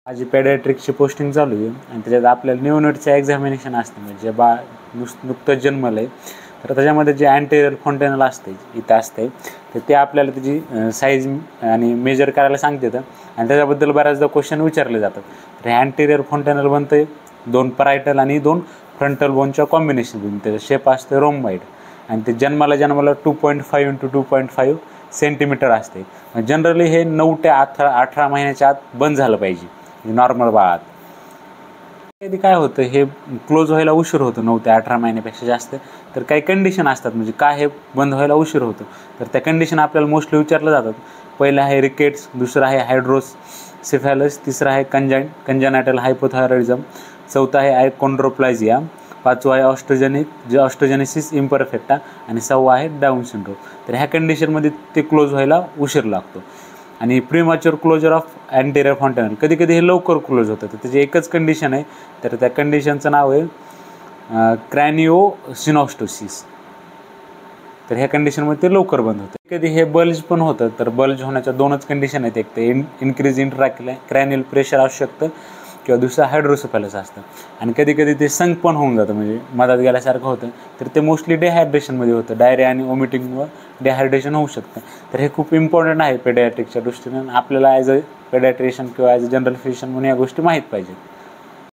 माझी पेडियाट्रिकची पोस्टिंग चालू आहे आणि त्याच्यात आपल्याला न्यूनेटचं एक्झामिनेशन असते, म्हणजे नुकतंच जन्मलं आहे तर त्याच्यामध्ये जे अँटेरियर फॉन्टेनल असते इथं असते तर ते आपल्याला त्याची साईज आणि मेजर करायला सांगते आणि त्याच्याबद्दल बऱ्याचदा क्वेश्चन विचारले जातात. तर हे अँटेरियर फॉन्टेनल बनतं आहे 2 परायटल आणि 2 फ्रंटल बोनच्या कॉम्बिनेशन. त्याचं शेप असतं रोम्बाईड आणि ते जन्माला 2.5 × 2.5 सेंटीमीटर असते. जनरली हे 9 ते 18 महिन्याच्या आत बंद झालं पाहिजे नॉर्मल बाळात. कधी काय होतं हे क्लोज व्हायला उशीर होतो 9 ते 18 महिन्यापेक्षा जास्त. तर काही कंडिशन असतात म्हणजे काय हे बंद व्हायला उशीर होतो तर त्या कंडिशन आपल्याला मोस्टली विचारल्या जातात. पहिलं आहे रिकेट्स, दुसरं आहे हायड्रोसेफॅलस, तिसरं आहे कंजनायटल हायपोथायरॉइडिझम, चौथा आहे आयकोंड्रोप्लाझिया, पाचवा आहे ऑस्टोजेनेसिस इम्परफेक्टा आणि 6वा आहे डाऊन सिंड्रोम. तर ह्या कंडिशनमध्ये ते क्लोज व्हायला उशीर लागतो. आणि premature closure of anterior fontanelle कधी कधी हे लवकर क्लोज होतं. तर त्याची एकच कंडिशन आहे, तर त्या कंडिशनचं नाव आहे क्रॅनिओसिनॉस्टोसिस. तर ह्या कंडिशनमध्ये ते लवकर बंद होतं. कधी हे बल्ज पण होतं, तर बल्ज होण्याच्या 2च कंडिशन आहेत. एक ते इन्क्रीज क्रॅनियल प्रेशर असू शकतं किंवा दुसरं हायड्रोसेफॅलस असतं. आणि कधी कधी ते संक पण होऊन जातं, म्हणजे मधात गेल्यासारखं होतं. तर ते मोस्टली डिहायड्रेशनमध्ये होतं, डायरिया आणि वॉमिटिंगमुळे डिहायड्रेशन होऊ शकतं. तर हे खूप इम्पॉर्टंट आहे पेडियाट्रिकच्या दृष्टीने. आपल्याला ॲज अ पेडियाट्रिशियन किंवा ॲज अ जनरल फिजिशियन म्हणून या गोष्टी माहीत पाहिजेत.